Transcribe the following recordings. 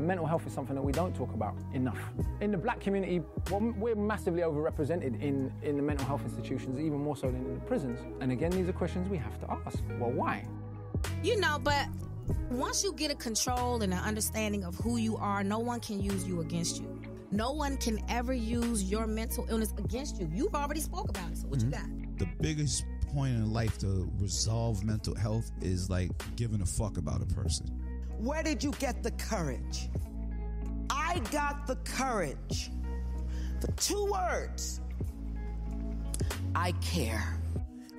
mental health is something that we don't talk about enough. In the black community, well, we're massively overrepresented in the mental health institutions, even more so than in the prisons. And again, these are questions we have to ask. Well, why? You know, but once you get a control and an understanding of who you are, no one can use you against you. No one can ever use your mental illness against you. You've already spoke about it, so what you got? The biggest point in life to resolve mental health is like giving a fuck about a person. Where did you get the courage? I got the courage for 2 words. I care.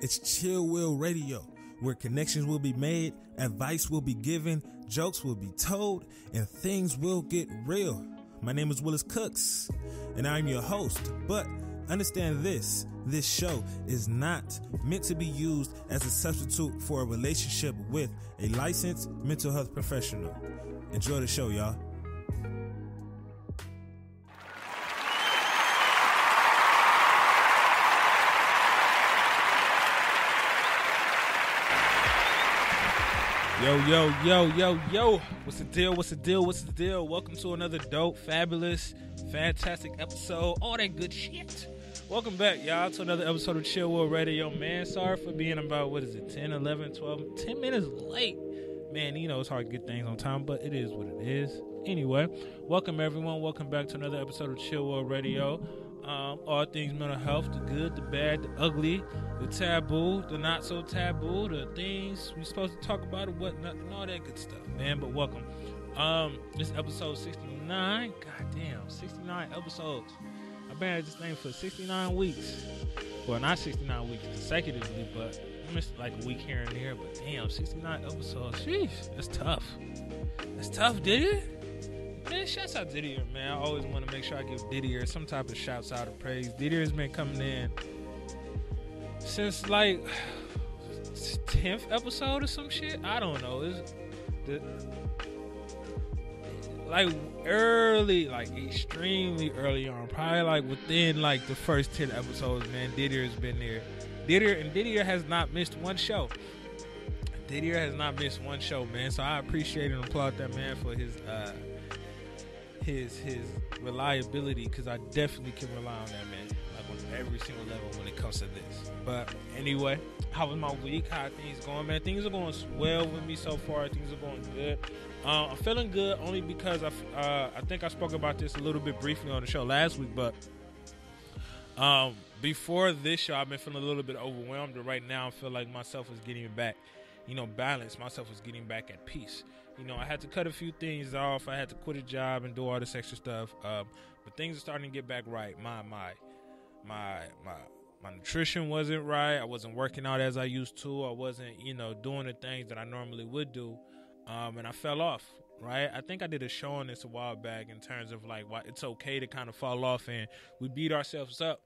It's Chill Will Radio, where connections will be made, advice will be given, jokes will be told, and things will get real. My name is Willis Cooks, and I'm your host. But understand this show is not meant to be used as a substitute for a relationship with a licensed mental health professional. Enjoy the show, y'all. Yo. What's the deal? Welcome to another dope, fabulous, fantastic episode. All that good shit. Welcome back, y'all, to another episode of Chill Will Radio. Man, sorry for being about, 10, 11, 12, 10 minutes late. Man, you know, it's hard to get things on time, but it is what it is. Anyway, welcome, everyone. Welcome back to another episode of Chill Will Radio. All things mental health, the good, the bad, the ugly, the taboo, the not so taboo, the things we're supposed to talk about, and whatnot, and all that good stuff, man. But welcome. This episode 69. Goddamn, 69 episodes. I've been at this thing for 69 weeks. Well, not 69 weeks consecutively, but I missed like a week here and there. But damn, 69 episodes. Sheesh, that's tough. That's tough, Didier. Man, shouts out Didier, man. I always want to make sure I give Didier some type of shouts out of praise. Didier has been coming in since like 10th episode or some shit. I don't know. It's like early, like extremely early on. Probably like within like the first 10 episodes, man. Didier has been there. Didier has not missed one show. Didier has not missed one show, man. So I appreciate and applaud that man for his reliability, because I definitely can rely on that man, like on every single level when it comes to this. But anyway, how was my week? How are things going, man? Things are going well with me so far. Things are going good. I'm feeling good only because I think I spoke about this a little bit briefly on the show last week, but before this show, I've been feeling a little bit overwhelmed, and right now I feel like myself is getting back, balance. Myself is getting back at peace. I had to cut a few things off. I had to quit a job and do all this extra stuff. But things are starting to get back right. My nutrition wasn't right. I wasn't working out as I used to. I wasn't, doing the things that I normally would do. And I fell off, right? I think I did a show on this a while back in terms of like why it's okay to kind of fall off, and we beat ourselves up.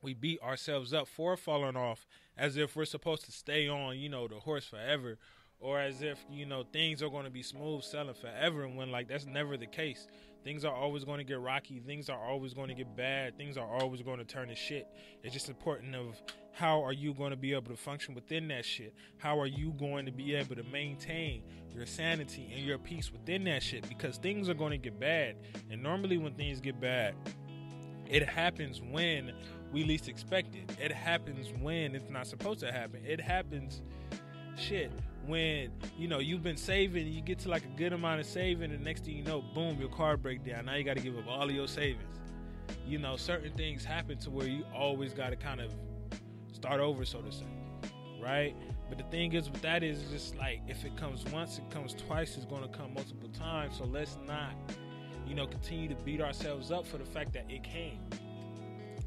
We beat ourselves up for falling off as if we're supposed to stay on, the horse forever. Or as if, things are going to be smooth sailing forever, and when, like, that's never the case. Things are always going to get rocky. Things are always going to get bad. Things are always going to turn to shit. It's just important of how are you going to be able to function within that shit? How are you going to be able to maintain your sanity and your peace within that shit? Because things are going to get bad. And normally when things get bad, it happens when we least expect it. It happens when it's not supposed to happen. It happens, when you've been saving, you get to like a good amount of saving, and next thing you know, boom, your car break down. Now you got to give up all of your savings. Certain things happen to where you always got to kind of start over, so to say, right? But the thing is with that is just like, if it comes once, it comes twice, it's going to come multiple times. So let's not continue to beat ourselves up for the fact that it came.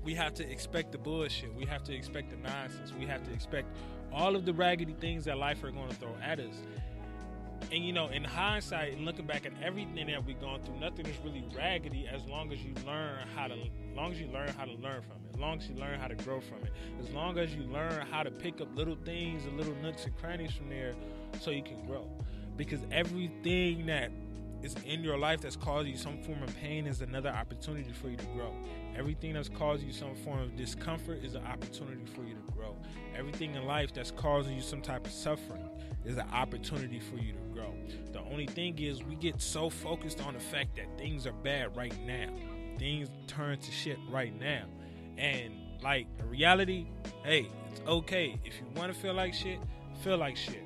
We have to expect the bullshit. We have to expect the nonsense. We have to expect all of the raggedy things that life are going to throw at us. And, in hindsight, and looking back at everything that we've gone through, nothing is really raggedy as long as you learn how to learn from it, as long as you learn how to grow from it, as long as you learn how to pick up little things and little nooks and crannies from there so you can grow. Because everything that is in your life that's caused you some form of pain is another opportunity for you to grow. Everything that's caused you some form of discomfort is an opportunity for you to grow. Everything in life that's causing you some type of suffering is an opportunity for you to grow. The only thing is we get so focused on the fact that things are bad right now. Things turn to shit right now. And like the reality, hey, it's okay. If you want to feel like shit, feel like shit.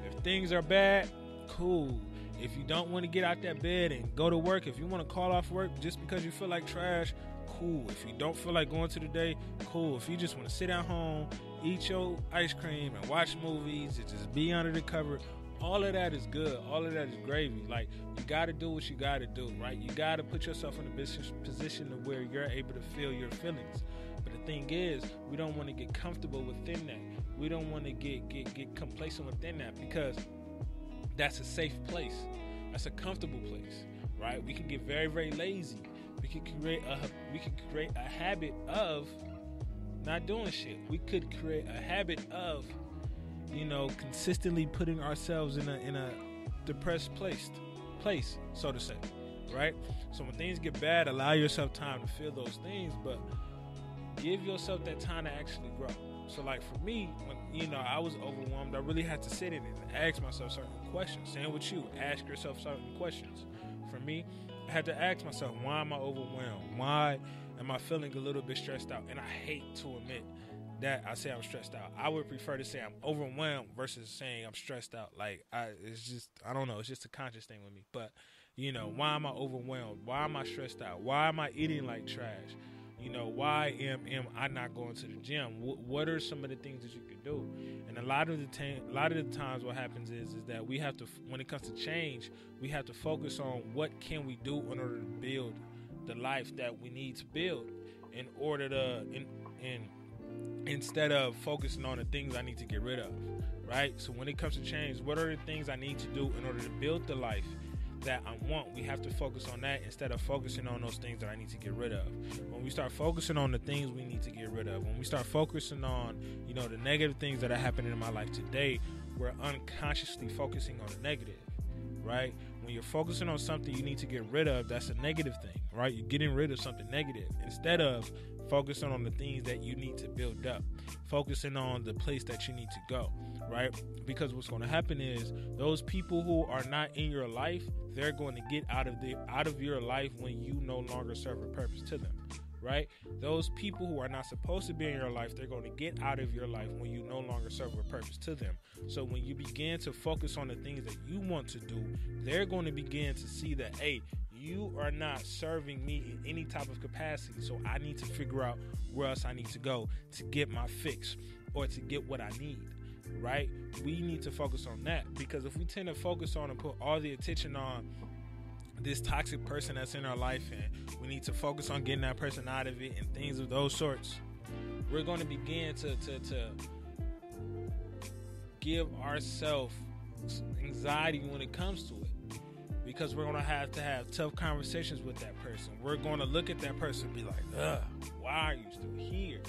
If things are bad, cool. If you don't want to get out that bed and go to work, if you want to call off work just because you feel like trash, cool. If you don't feel like going to the day, cool. If you just want to sit at home, eat your ice cream and watch movies and just be under the cover, all of that is good. All of that is gravy. Like, you got to do what you got to do, right? You got to put yourself in a position of where you're able to feel your feelings. But the thing is, we don't want to get comfortable within that. We don't want to get complacent within that, because that's a safe place. That's a comfortable place, right? We can get very, very lazy. We can create a habit of not doing shit. We could create a habit of, consistently putting ourselves in a depressed place, so to say, right? So when things get bad, allow yourself time to feel those things, but give yourself that time to actually grow. So like for me, when I was overwhelmed, I really had to sit in it and ask myself certain questions. Same with you, ask yourself certain questions. For me, I had to ask myself, why am I overwhelmed? Why am I feeling a little bit stressed out? And I hate to admit that I say I'm stressed out. I would prefer to say I'm overwhelmed versus saying I'm stressed out. Like, I don't know. It's just a conscious thing with me. But, why am I overwhelmed? Why am I stressed out? Why am I eating like trash? Why am I not going to the gym? What are some of the things that you can do? And a lot of the times what happens is that we have to, when it comes to change, we have to focus on what can we do in order to build the life that we need to build in order to, instead of focusing on the things I need to get rid of, right? So when it comes to change, what are the things I need to do in order to build the life that I want? We have to focus on that instead of focusing on those things that I need to get rid of. When we start focusing on the things we need to get rid of, when we start focusing on, the negative things that are happening in my life today, we're unconsciously focusing on the negative, right? When you're focusing on something you need to get rid of, that's a negative thing, right? You're getting rid of something negative instead of focusing on the things that you need to build up, focusing on the place that you need to go, right? Because what's going to happen is those people who are not in your life, they're going to get out of your life when you no longer serve a purpose to them, right? Those people who are not supposed to be in your life, they're going to get out of your life when you no longer serve a purpose to them. So when you begin to focus on the things that you want to do, they're going to begin to see that, hey, you are not serving me in any type of capacity, so I need to figure out where else I need to go to get my fix or to get what I need, right? We need to focus on that, because if we tend to focus on and put all the attention on this toxic person that's in our life and we need to focus on getting that person out of it and things of those sorts, we're going to begin to give ourselves anxiety when it comes to it. Because we're going to have tough conversations with that person. We're going to look at that person and be like, ugh, why are you still here?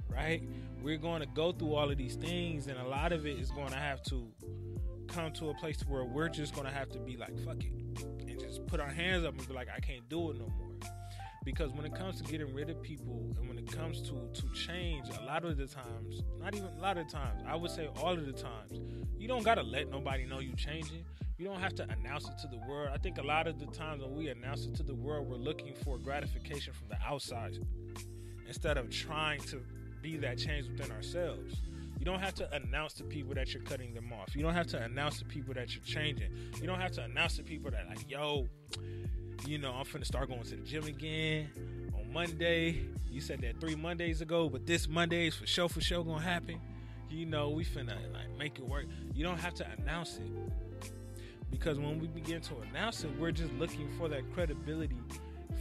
Right? We're going to go through all of these things, and a lot of it is going to have to come to a place where we're just going to have to be like, fuck it, and just put our hands up and be like, I can't do it no more. Because when it comes to getting rid of people and when it comes to change, a lot of the times, not even a lot of times, I would say all of the times, you don't got to let nobody know you changing. You don't have to announce it to the world. I think a lot of the times when we announce it to the world, we're looking for gratification from the outside instead of trying to be that change within ourselves. You don't have to announce to people that you're cutting them off. You don't have to announce to people that you're changing. You don't have to announce to people that, like, yo, I'm finna start going to the gym again on Monday. You said that 3 Mondays ago, but this Monday is for sure gonna happen. We finna make it work. You don't have to announce it. Because when we begin to announce it, we're just looking for that credibility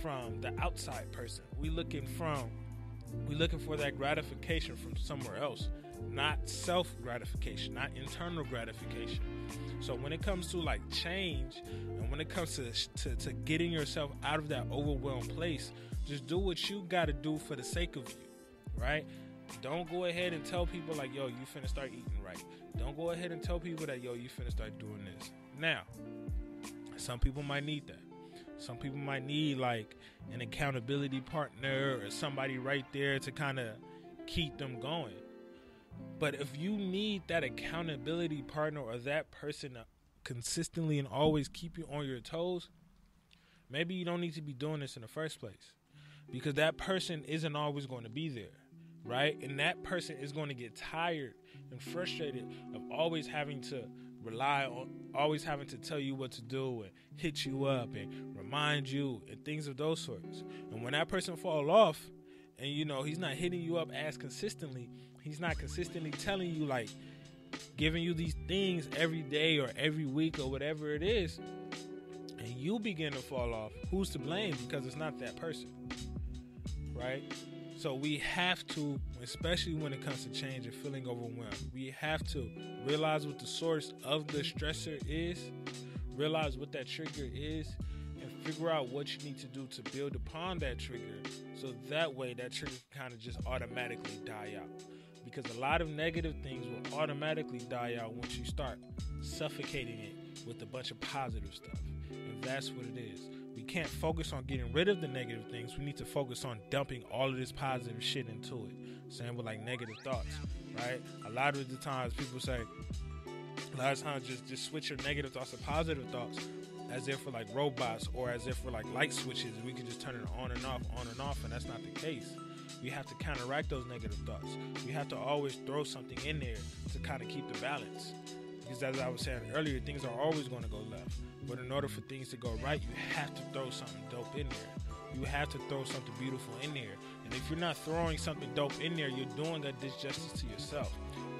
from the outside person. We're looking for that gratification from somewhere else, not self-gratification, not internal gratification. So when it comes to change, and when it comes to getting yourself out of that overwhelmed place, just do what you got to do for the sake of you, right? Don't go ahead and tell people like, yo, you finna start eating right. Don't go ahead and tell people that, yo, you finna start doing this. Now, some people might need that. Some people might need an accountability partner or somebody right there to kind of keep them going. But if you need that accountability partner or that person to consistently and always keep you on your toes, maybe you don't need to be doing this in the first place, because that person isn't always going to be there, right? And that person is going to get tired and frustrated of always having to rely on, always having to tell you what to do and hit you up and remind you and things of those sorts. And when that person fall off and, you know, he's not hitting you up as consistently, he's not consistently telling you, like, giving you these things every day or every week or whatever it is, and you begin to fall off, who's to blame? Because it's not that person, right? So we have to, especially when it comes to change and feeling overwhelmed, we have to realize what the source of the stressor is, realize what that trigger is, and figure out what you need to do to build upon that trigger, so that way that trigger can kind of just automatically die out. Because a lot of negative things will automatically die out once you start suffocating it with a bunch of positive stuff. And that's what it is. We can't focus on getting rid of the negative things. We need to focus on dumping all of this positive shit into it. Same with like negative thoughts, right? A lot of the times people say, a lot of times just switch your negative thoughts to positive thoughts, as if we're like robots or as if we're like light switches and we can just turn it on and off, and that's not the case. We have to counteract those negative thoughts. We have to always throw something in there to kind of keep the balance. Because as I was saying earlier, things are always going to go left. But in order for things to go right, you have to throw something dope in there. You have to throw something beautiful in there. And if you're not throwing something dope in there, you're doing a disjustice to yourself.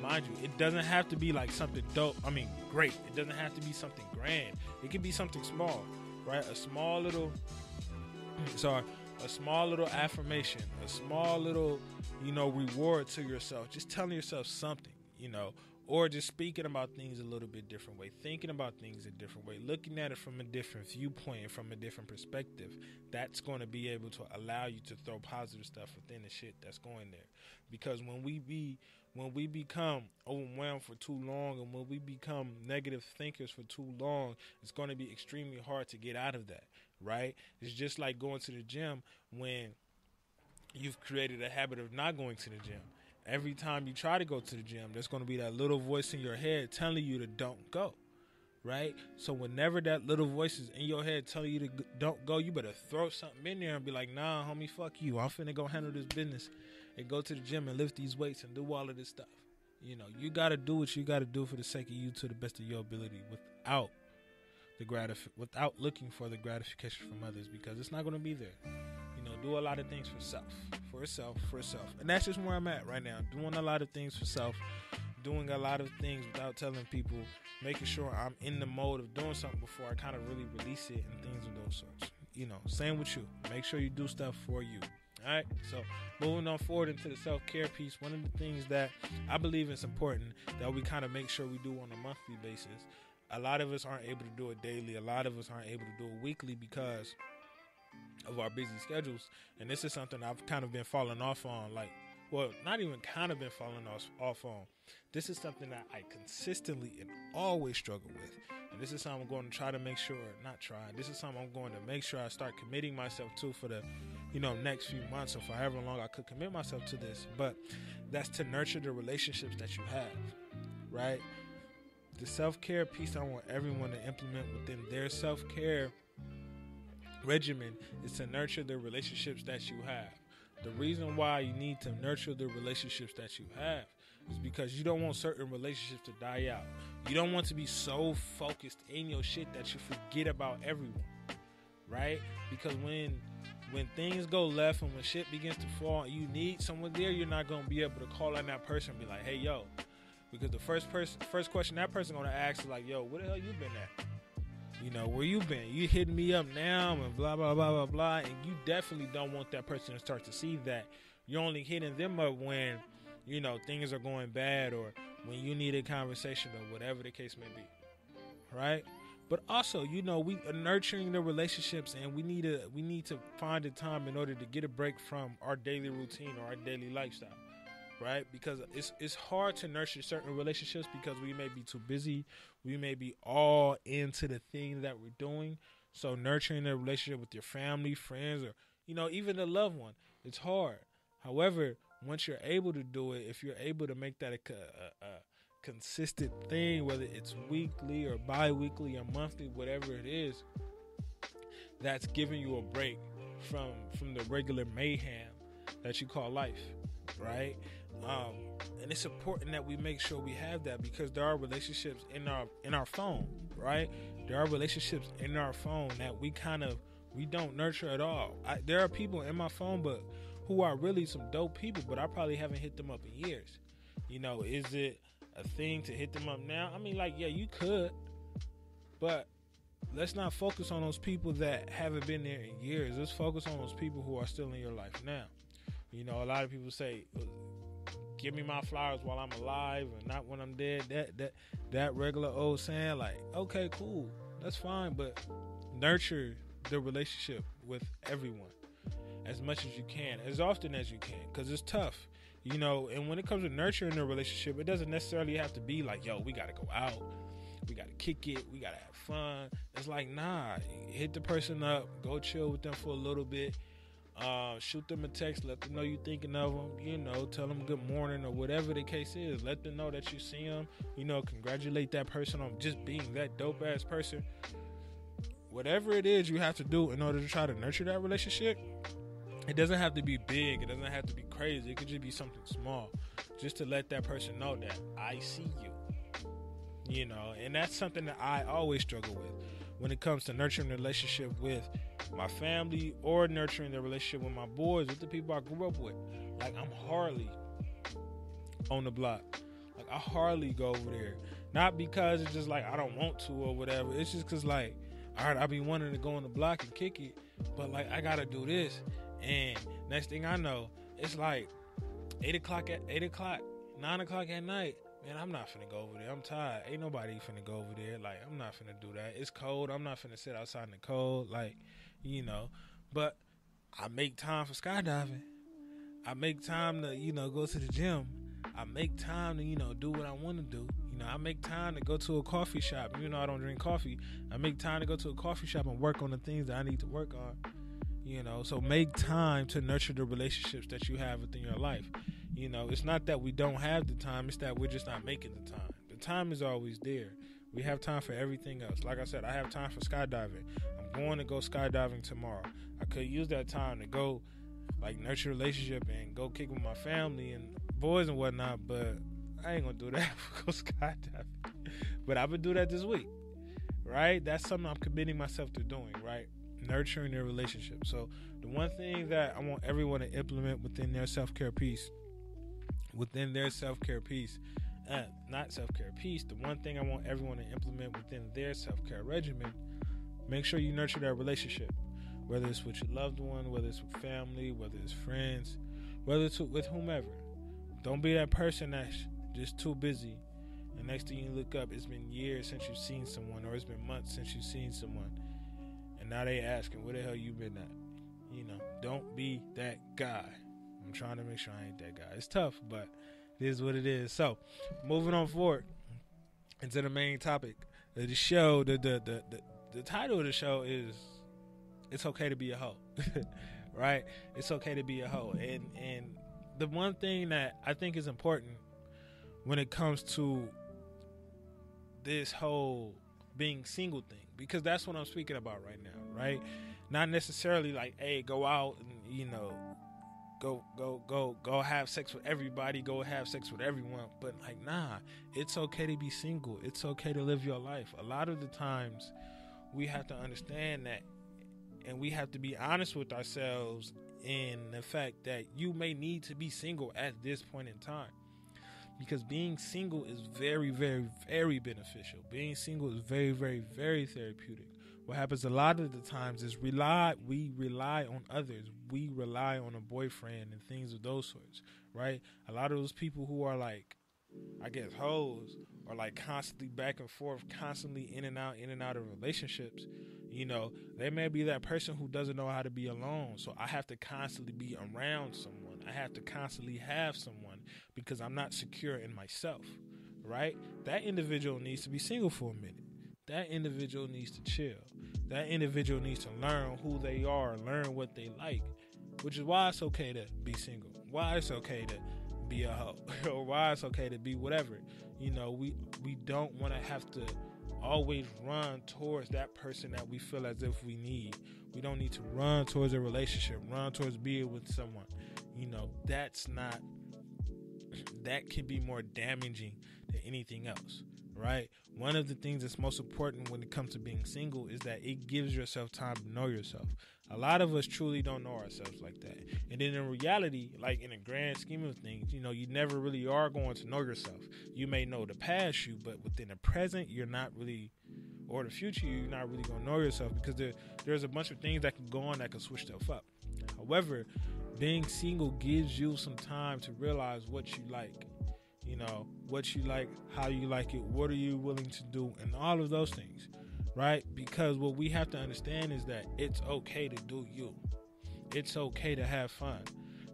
Mind you, it doesn't have to be like something dope. I mean, great. It doesn't have to be something grand. It can be something small, right? A small little affirmation, a small little, reward to yourself. Just telling yourself something, or just speaking about things a little bit different way, thinking about things a different way, looking at it from a different viewpoint, from a different perspective. That's going to be able to allow you to throw positive stuff within the shit that's going there. Because when we become overwhelmed for too long, and when we become negative thinkers for too long, it's going to be extremely hard to get out of that, right? It's just like going to the gym when you've created a habit of not going to the gym. Every time you try to go to the gym, there's going to be that little voice in your head telling you to don't go, right? So whenever that little voice is in your head telling you to don't go, you better throw something in there and be like, nah, homie, fuck you. I'm finna go handle this business and go to the gym and lift these weights and do all of this stuff. You got to do what you got to do for the sake of you to the best of your ability without looking for the gratification from others, because it's not going to be there. Do a lot of things for self. And that's just where I'm at right now. Doing a lot of things for self, doing a lot of things without telling people, making sure I'm in the mode of doing something before I kind of really release it and things of those sorts. Same with you. Make sure you do stuff for you. All right. So moving on forward into the self-care piece, one of the things that I believe is important that we kind of make sure we do on a monthly basis. A lot of us aren't able to do it daily. A lot of us aren't able to do it weekly because of our busy schedules. And this is something I've kind of been falling off on, not even kind of been falling off on. This is something that I consistently and always struggle with. And this is something I'm going to try to make sure, this is something I'm going to make sure I start committing myself to for the, next few months, or for however long I could commit myself to this. But that's to nurture the relationships that you have, right? The self-care piece I want everyone to implement within their self-care regimen is to nurture the relationships that you have. The reason why you need to nurture the relationships that you have is because you don't want certain relationships to die out. You don't want to be so focused in your shit that you forget about everyone, right? Because when things go left and when shit begins to fall and you need someone there, you're not going to be able to call on that person and be like, hey, yo. Because the first question that person going to ask is like, yo, where the hell you been at? Where you been? You hitting me up now and blah, blah, blah, blah, blah. And you definitely don't want that person to start to see that you're only hitting them up when, things are going bad or when you need a conversation or whatever the case may be. Right? But also, we are nurturing the relationships, and we need to find a time in order to get a break from our daily routine or our daily lifestyle. Right? Because it's hard to nurture certain relationships because we may be too busy. We may be all into the thing that we're doing. So nurturing a relationship with your family, friends, or, even a loved one, it's hard. However, once you're able to do it, if you're able to make that a consistent thing, whether it's weekly or bi-weekly or monthly, whatever it is, that's giving you a break from the regular mayhem that you call life, right? And it's important that we make sure we have that, because there are relationships in our phone, right? There are relationships in our phone that we don't nurture at all. There are people in my phone, but who are really some dope people, but I probably haven't hit them up in years. You know, is it a thing to hit them up now? I mean, like, yeah, you could, but let's not focus on those people that haven't been there in years. Let's focus on those people who are still in your life now. You know, a lot of people say, give me my flowers while I'm alive and not when I'm dead. That regular old saying, like, okay, cool, that's fine, but nurture the relationship with everyone as much as you can, as often as you can, because it's tough, you know. And when it comes to nurturing a relationship, it doesn't necessarily have to be like, yo, we gotta go out, we gotta kick it, we gotta have fun. It's like, nah, hit the person up, go chill with them for a little bit, shoot them a text, let them know you're thinking of them, you know, tell them good morning or whatever the case is. Let them know that you see them, you know, congratulate that person on just being that dope ass person. Whatever it is you have to do in order to try to nurture that relationship, it doesn't have to be big, it doesn't have to be crazy, it could just be something small, just to let that person know that I see you, you know. And that's something that I always struggle with when it comes to nurturing a relationship with my family or nurturing the relationship with my boys, with the people I grew up with. Like, I'm hardly on the block. Like, I hardly go over there. Not because it's just like I don't want to or whatever. It's just because, like, all right, I be wanting to go on the block and kick it, but, like, I got to do this. And next thing I know, it's like 8 o'clock, 9 o'clock at night. Man, I'm not finna go over there. I'm tired. Ain't nobody finna go over there. Like, I'm not finna do that. It's cold. I'm not finna sit outside in the cold. Like, you know. But I make time for skydiving. I make time to, you know, go to the gym. I make time to, you know, do what I want to do. You know, I make time to go to a coffee shop. Even though I don't drink coffee, I make time to go to a coffee shop and work on the things that I need to work on. You know, so make time to nurture the relationships that you have within your life. You know, it's not that we don't have the time, it's that we're just not making the time. The time is always there. We have time for everything else. Like I said, I have time for skydiving. I'm going to go skydiving tomorrow. I could use that time to go, like, nurture a relationship and go kick with my family and boys and whatnot, but I ain't gonna do that. Go skydiving. But I would do that this week, right? That's something I'm committing myself to doing, right? Nurturing their relationship. So the one thing that I want everyone to implement within their self-care piece, the one thing I want everyone to implement within their self-care regimen, make sure you nurture that relationship, whether it's with your loved one, whether it's with family, whether it's friends, whether it's with whomever. Don't be that person that's just too busy, and next thing you look up, it's been years since you've seen someone, or it's been months since you've seen someone, and now they asking, where the hell you been at? You know, don't be that guy. I'm trying to make sure I ain't that guy. It's tough, but it is what it is. So, moving on forward into the main topic of the show. The title of the show is "It's Okay to Be a Hoe," right? It's okay to be a hoe, and the one thing that I think is important when it comes to this whole being single thing, because that's what I'm speaking about right now, right? Not necessarily like, hey, go out and, you know, go have sex with everybody, go have sex with everyone, but like, nah, it's okay to be single. It's okay to live your life. A lot of the times we have to understand that, and we have to be honest with ourselves in the fact that you may need to be single at this point in time, because being single is very, very, very beneficial. Being single is very, very, very therapeutic. What happens a lot of the times is we rely on others. We rely on a boyfriend and things of those sorts, right? A lot of those people who are like, I guess, hoes, are like constantly back and forth, constantly in and out of relationships. You know, they may be that person who doesn't know how to be alone. So I have to constantly be around someone. I have to constantly have someone because I'm not secure in myself, right? That individual needs to be single for a minute. That individual needs to chill. That individual needs to learn who they are, learn what they like, which is why it's okay to be single, why it's okay to be a hoe, or why it's okay to be whatever. You know, we don't want to have to always run towards that person that we feel as if we need. We don't need to run towards a relationship, run towards being with someone. You know, that can be more damaging than anything else, right? One of the things that's most important when it comes to being single is that it gives yourself time to know yourself. A lot of us truly don't know ourselves like that. And then in reality, like in a grand scheme of things, you know, you never really are going to know yourself. You may know the past you, but within the present, you're not really, or the future, you're not really going to know yourself, because there's a bunch of things that can go on that can switch stuff up. However, being single gives you some time to realize what you like, you know, what you like, how you like it, what are you willing to do, and all of those things, right? Because what we have to understand is that it's okay to do you. It's okay to have fun,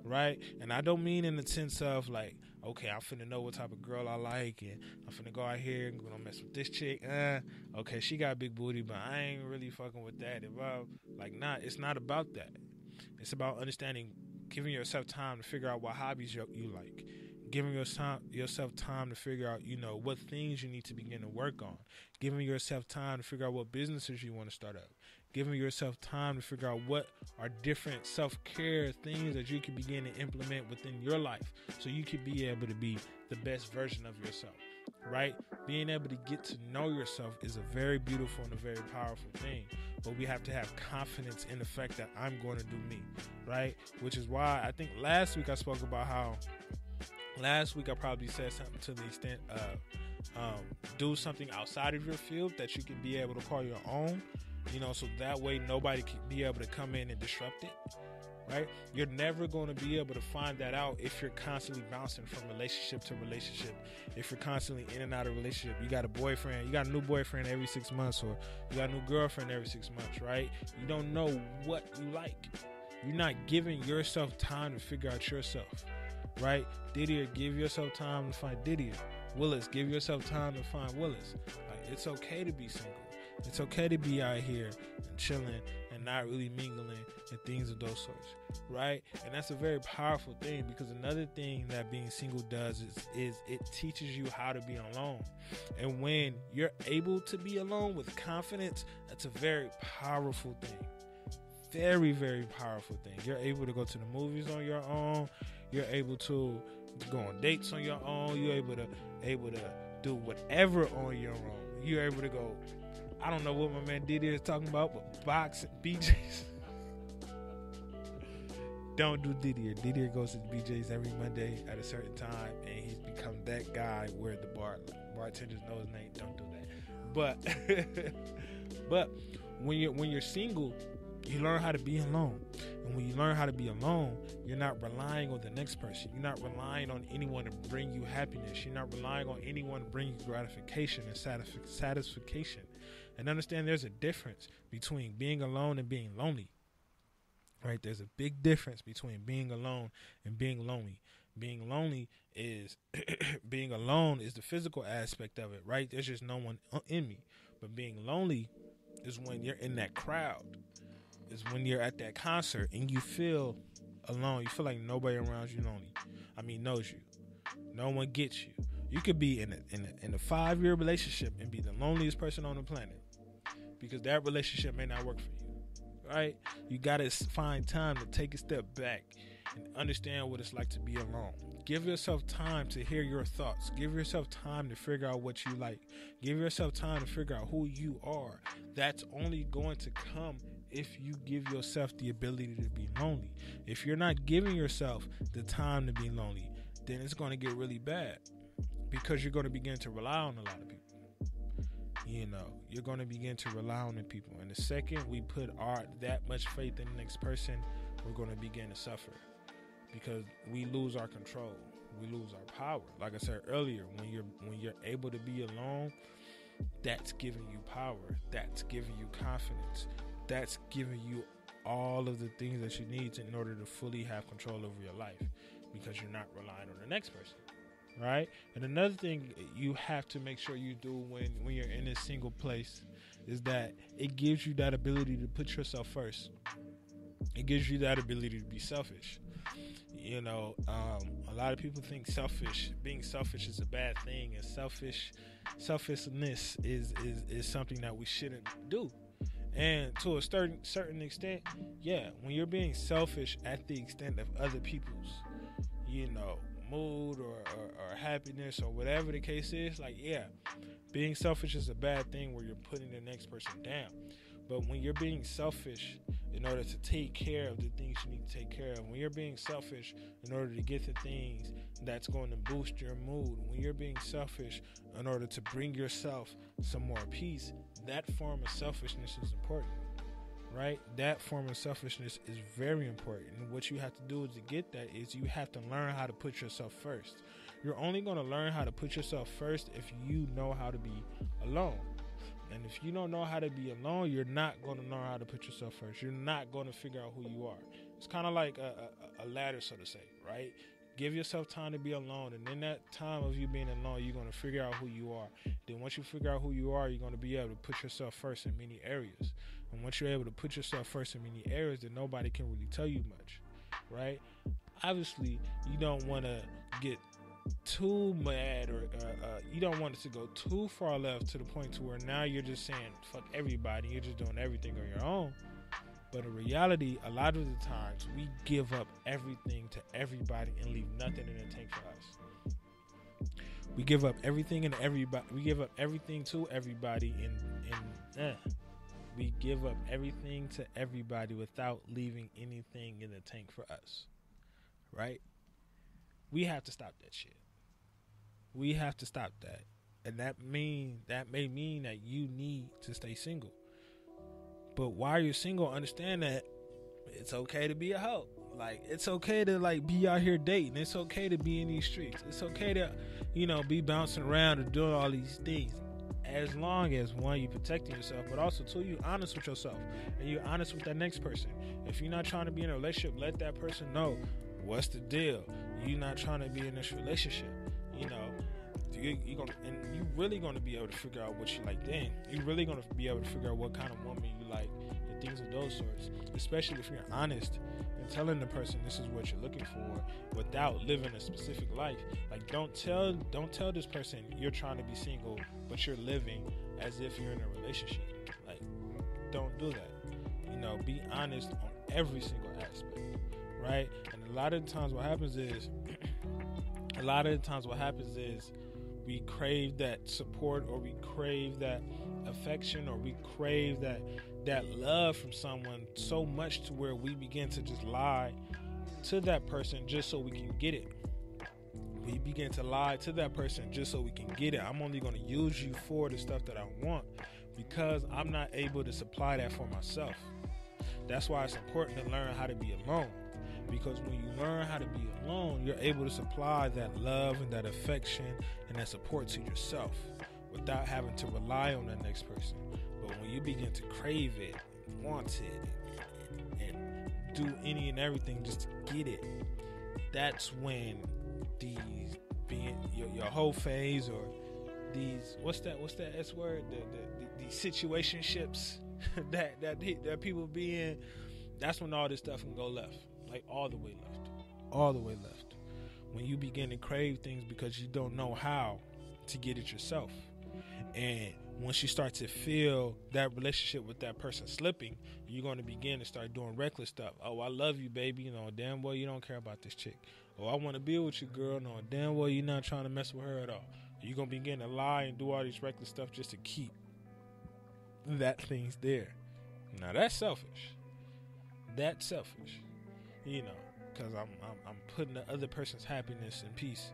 right? And I don't mean in the sense of like, okay, I'm finna know what type of girl I like, and I'm finna go out here and gonna mess with this chick. Okay, she got a big booty, but I ain't really fucking with that. It's not about that. It's about understanding, giving yourself time to figure out what hobbies you like, giving yourself time to figure out, you know, what things you need to begin to work on, giving yourself time to figure out what businesses you want to start up, giving yourself time to figure out what are different self-care things that you can begin to implement within your life so you can be able to be the best version of yourself, right? Being able to get to know yourself is a very beautiful and a very powerful thing, but we have to have confidence in the fact that I'm going to do me, right? Which is why I think last week I spoke about how I probably said something to the extent of do something outside of your field that you can be able to call your own, you know, so that way nobody can be able to come in and disrupt it, right? You're never going to be able to find that out if you're constantly bouncing from relationship to relationship, if you're constantly in and out of relationship. You got a new boyfriend every 6 months, or you got a new girlfriend every 6 months, right? You don't know what you like. You're not giving yourself time to figure out yourself, right? Didier, give yourself time to find Didier. Willis, give yourself time to find Willis. Like, it's okay to be single. It's okay to be out here and chilling and not really mingling and things of those sorts, right? And that's a very powerful thing, because another thing that being single does is it teaches you how to be alone. And when you're able to be alone with confidence, that's a very powerful thing. Very, very powerful thing. You're able to go to the movies on your own. You're able to go on dates on your own. You're able to do whatever on your own. You're able to go, I don't know what my man Diddy is talking about, but box at BJ's. Don't do Didier. Didier goes to BJ's every Monday at a certain time, and he's become that guy where the bartenders know his name. Don't do that. But when you're single, you learn how to be alone. And when you learn how to be alone, you're not relying on the next person. You're not relying on anyone to bring you happiness. You're not relying on anyone to bring you gratification and satisfaction. And understand there's a difference between being alone and being lonely. Right? There's a big difference between being alone and being lonely. Being lonely is being alone is the physical aspect of it, right? There's just no one in me. But being lonely is when you're in that crowd. Is when you're at that concert and you feel alone. You feel like nobody around you knows you. No one gets you. You could be in a 5-year relationship and be the loneliest person on the planet, because that relationship may not work for you, right? You got to find time to take a step back and understand what it's like to be alone. Give yourself time to hear your thoughts. Give yourself time to figure out what you like. Give yourself time to figure out who you are. That's only going to come if you give yourself the ability to be lonely. If you're not giving yourself the time to be lonely, then it's going to get really bad, because you're going to begin to rely on a lot of people. You know, you're going to begin to rely on the people. And the second we put that much faith in the next person, we're going to begin to suffer, because we lose our control. We lose our power. Like I said earlier, when you're able to be alone, that's giving you power. That's giving you confidence. That's giving you all of the things that you need in order to fully have control over your life, because you're not relying on the next person, right? And another thing you have to make sure you do when you're in a single place is that it gives you that ability to put yourself first. It gives you that ability to be selfish. You know, a lot of people think being selfish is a bad thing, and selfishness is something that we shouldn't do. And to a certain extent, yeah, when you're being selfish at the extent of other people's, you know, mood or happiness or whatever the case is, like, yeah, being selfish is a bad thing where you're putting the next person down. But when you're being selfish in order to take care of the things you need to take care of, when you're being selfish in order to get the things that's going to boost your mood, when you're being selfish in order to bring yourself some more peace, that form of selfishness is important, right? That form of selfishness is very important. And what you have to do to get that is you have to learn how to put yourself first. You're only going to learn how to put yourself first if you know how to be alone. And if you don't know how to be alone, you're not going to know how to put yourself first. You're not going to figure out who you are. It's kind of like a ladder, so to say, right? Give yourself time to be alone. And in that time of you being alone, you're going to figure out who you are. Then once you figure out who you are, you're going to be able to put yourself first in many areas. And once you're able to put yourself first in many areas, then nobody can really tell you much, right? Obviously, you don't want to get too mad or you don't want it to go too far left to the point to where now you're just saying fuck everybody, you're just doing everything on your own. But in reality, a lot of the times we give up everything to everybody and leave nothing in the tank for us. We give up everything and everybody. We give up everything to everybody we give up everything to everybody without leaving anything in the tank for us, right? We have to stop that shit. We have to stop that. And that may mean that you need to stay single. But while you're single, understand that it's okay to be a hoe. Like, it's okay to, like, be out here dating. It's okay to be in these streets. It's okay to, you know, be bouncing around and doing all these things. As long as, one, you protecting yourself, but also, two, you honest with yourself. And you're honest with that next person. If you're not trying to be in a relationship, let that person know what's the deal. You're not trying to be in this relationship. You know, you're really going to be able to figure out what you like then. You're really going to be able to figure out what kind of woman you like and things of those sorts. Especially if you're honest and telling the person this is what you're looking for without living a specific life. Like, don't tell this person you're trying to be single, but you're living as if you're in a relationship. Like, don't do that. You know, be honest on every single aspect, right? And a lot of the times what happens is we crave that support, or we crave that affection, or we crave that love from someone so much to where we begin to just lie to that person just so we can get it. We begin to lie to that person just so we can get it. I'm only going to use you for the stuff that I want because I'm not able to supply that for myself. That's why it's important to learn how to be alone. Because when you learn how to be alone, you're able to supply that love and that affection and that support to yourself without having to rely on that next person. But when you begin to crave it, want it, and do any and everything just to get it, that's when these being your whole phase, or these what's that S word, these situationships that people be in, that's when all this stuff can go left. Like, all the way left. When you begin to crave things because you don't know how to get it yourself. And once you start to feel that relationship with that person slipping, you're going to begin to start doing reckless stuff. Oh, I love you, baby. You know, damn well you don't care about this chick. Oh, I want to be with you, girl. No, damn well you're not trying to mess with her at all. You're going to begin to lie and do all these reckless stuff just to keep that thing's there. Now, that's selfish. You know, because I'm putting the other person's happiness and peace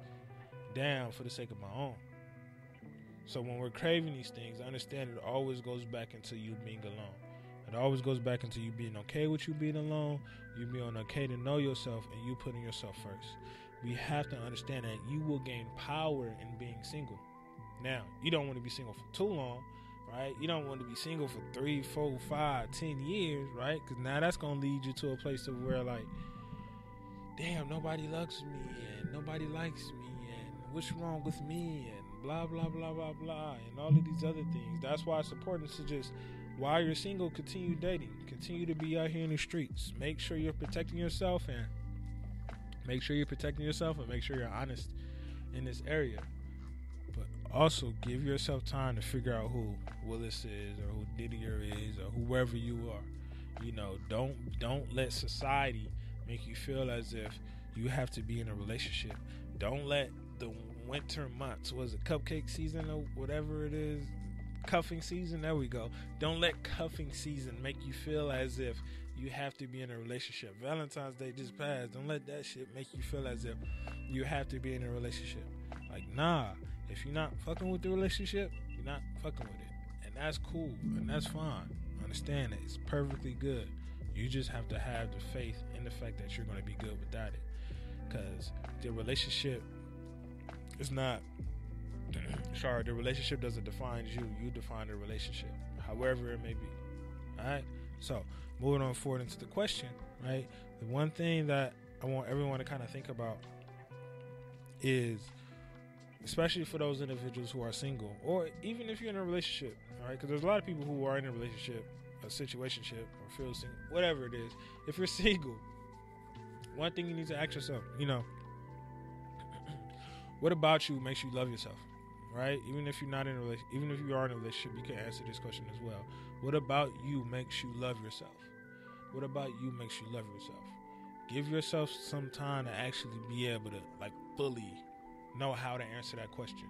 down for the sake of my own. So when we're craving these things, I understand it always goes back into you being alone. It always goes back into you being okay with you being alone, you being okay to know yourself, and you putting yourself first. We have to understand that you will gain power in being single. Now, you don't want to be single for too long, right? You don't want to be single for 3, 4, 5, 10 years, right? Because now that's going to lead you to a place of where, like, damn, nobody loves me, and nobody likes me, and what's wrong with me, and blah, blah, blah, blah, blah, and all of these other things. That's why it's important to just, while you're single, continue dating. Continue to be out here in the streets. Make sure you're protecting yourself and make sure you're honest in this area. But also give yourself time to figure out who Willis is or who Didier is or whoever you are. You know, don't let society make you feel as if you have to be in a relationship. Don't let the winter months, was it cupcake season or whatever it is, cuffing season, there we go. Don't let cuffing season make you feel as if you have to be in a relationship. Valentine's Day just passed. Don't let that shit make you feel as if you have to be in a relationship. Like, nah, if you're not fucking with the relationship, you're not fucking with it. And that's cool, and that's fine. Understand that it's perfectly good. You just have to have the faith in the fact that you're going to be good without it. Because the relationship is not, the relationship doesn't define you. You define the relationship, however it may be. All right? So, moving on forward into the question, right? The one thing that I want everyone to kind of think about is, especially for those individuals who are single, or even if you're in a relationship, all right? Because there's a lot of people who are in a relationship, a situationship, or feel single, whatever it is. If you're single, one thing you need to ask yourself, you know, what about you makes you love yourself, right? Even if you're not in a relationship, even if you are in a relationship, you can answer this question as well. What about you makes you love yourself? What about you makes you love yourself? Give yourself some time to actually be able to, like, fully know how to answer that question.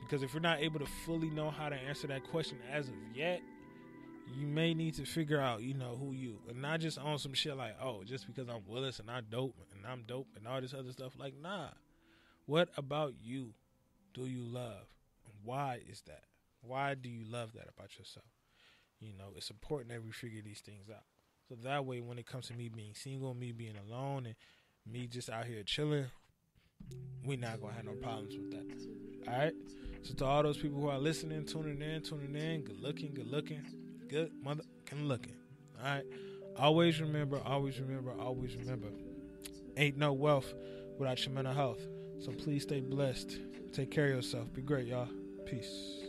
Because if you're not able to fully know how to answer that question as of yet, you may need to figure out, you know, who you, and not just on some shit like, oh, just because I'm Willis and I'm dope and all this other stuff. Like, nah. What about you do you love? Why is that? Why do you love that about yourself? You know, it's important that we figure these things out. So that way, when it comes to me being single, me being alone, and me just out here chilling, we not going to have no problems with that. All right? So to all those people who are listening, tuning in, good looking, good motherfucking looking. All right? Always remember, ain't no wealth without your mental health. So please stay blessed. Take care of yourself. Be great, y'all. Peace.